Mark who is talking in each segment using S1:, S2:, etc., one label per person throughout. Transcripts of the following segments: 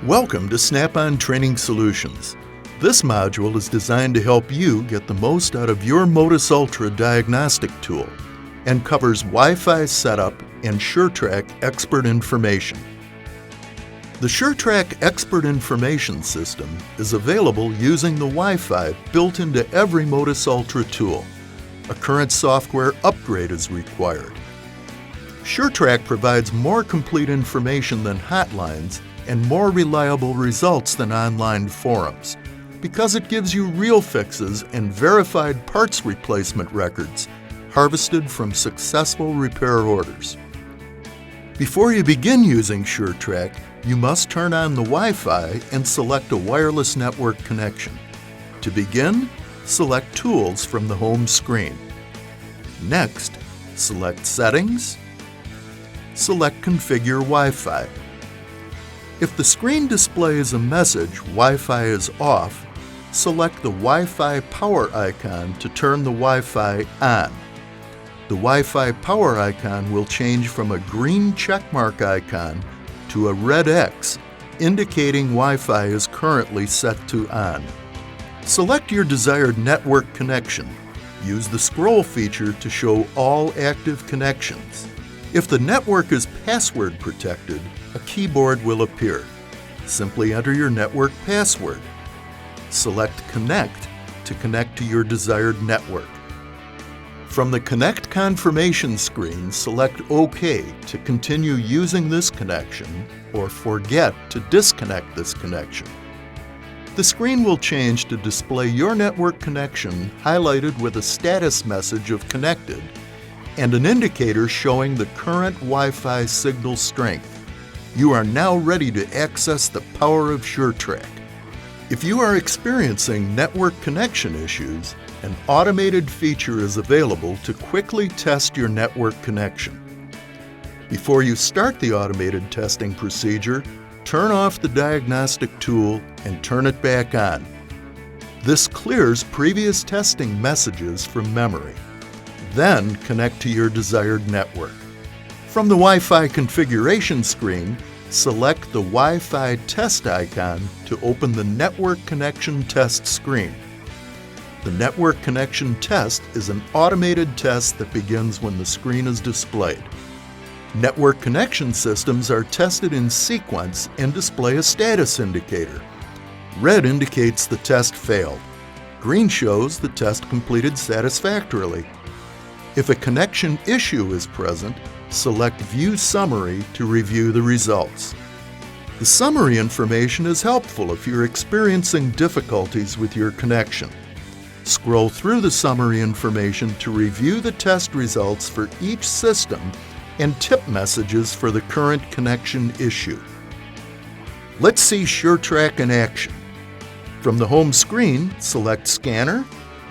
S1: Welcome to Snap-on Training Solutions. This module is designed to help you get the most out of your MODIS Ultra diagnostic tool and covers Wi-Fi setup and SureTrack expert information. The SureTrack expert information system is available using the Wi-Fi built into every MODIS Ultra tool. A current software upgrade is required. SureTrack provides more complete information than hotlines and more reliable results than online forums because it gives you real fixes and verified parts replacement records harvested from successful repair orders. Before you begin using SureTrack, you must turn on the Wi-Fi and select a wireless network connection. To begin, select Tools from the home screen. Next, select Settings. Select Configure Wi-Fi. If the screen displays a message Wi-Fi is off, select the Wi-Fi power icon to turn the Wi-Fi on. The Wi-Fi power icon will change from a green checkmark icon to a red X, indicating Wi-Fi is currently set to on. Select your desired network connection. Use the scroll feature to show all active connections. If the network is password protected, a keyboard will appear. Simply enter your network password. Select Connect to connect to your desired network. From the Connect confirmation screen, select OK to continue using this connection or forget to disconnect this connection. The screen will change to display your network connection highlighted with a status message of connected and an indicator showing the current Wi-Fi signal strength. You are now ready to access the power of SureTrack. If you are experiencing network connection issues, an automated feature is available to quickly test your network connection. Before you start the automated testing procedure, turn off the diagnostic tool and turn it back on. This clears previous testing messages from memory. Then connect to your desired network. From the Wi-Fi configuration screen, select the Wi-Fi test icon to open the Network Connection Test screen. The Network Connection Test is an automated test that begins when the screen is displayed. Network connection systems are tested in sequence and display a status indicator. Red indicates the test failed. Green shows the test completed satisfactorily. If a connection issue is present, select View Summary to review the results. The summary information is helpful if you're experiencing difficulties with your connection. Scroll through the summary information to review the test results for each system and tip messages for the current connection issue. Let's see SureTrack in action. From the home screen, select Scanner,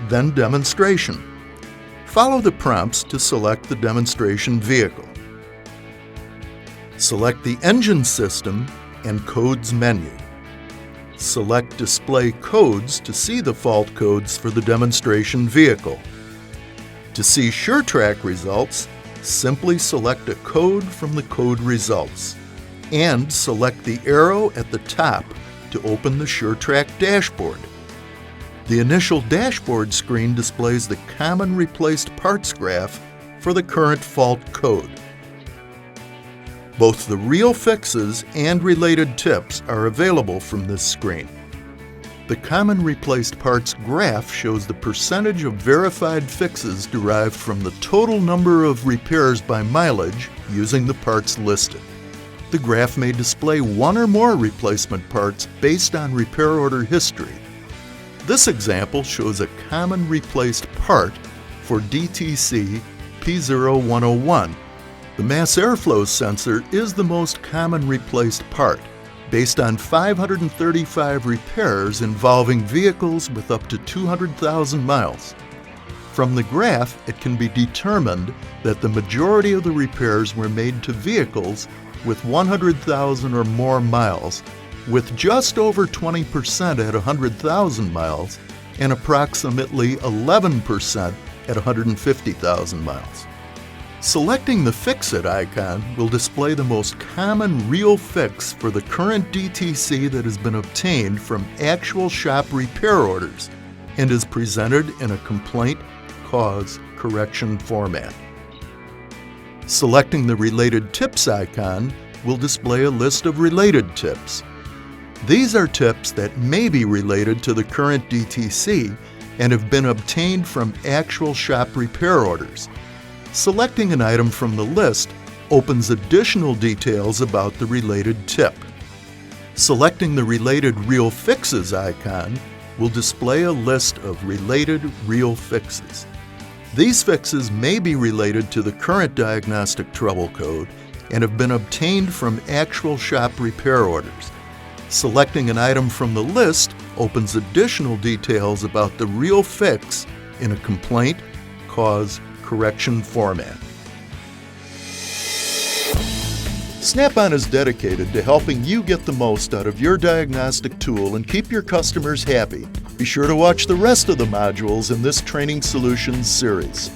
S1: then Demonstration. Follow the prompts to select the demonstration vehicle. Select the engine system and codes menu. Select Display Codes to see the fault codes for the demonstration vehicle. To see SureTrack results, simply select a code from the code results and select the arrow at the top to open the SureTrack dashboard. The initial dashboard screen displays the common replaced parts graph for the current fault code. Both the real fixes and related tips are available from this screen. The common replaced parts graph shows the percentage of verified fixes derived from the total number of repairs by mileage using the parts listed. The graph may display one or more replacement parts based on repair order history. This example shows a common replaced part for DTC P.11. The mass airflow sensor is the most common replaced part, based on 535 repairs involving vehicles with up to 200,000 miles. From the graph, it can be determined that the majority of the repairs were made to vehicles with 100,000 or more miles, with just over 20% at 100,000 miles and approximately 11% at 150,000 miles. Selecting the Fix It icon will display the most common real fix for the current DTC that has been obtained from actual shop repair orders and is presented in a complaint, cause, correction format. Selecting the Related Tips icon will display a list of related tips. These are tips that may be related to the current DTC and have been obtained from actual shop repair orders. Selecting an item from the list opens additional details about the related tip. Selecting the Related Real Fixes icon will display a list of related real fixes. These fixes may be related to the current diagnostic trouble code and have been obtained from actual shop repair orders. Selecting an item from the list opens additional details about the real fix in a complaint, cause, correction format. Snap-on is dedicated to helping you get the most out of your diagnostic tool and keep your customers happy. Be sure to watch the rest of the modules in this Training Solutions series.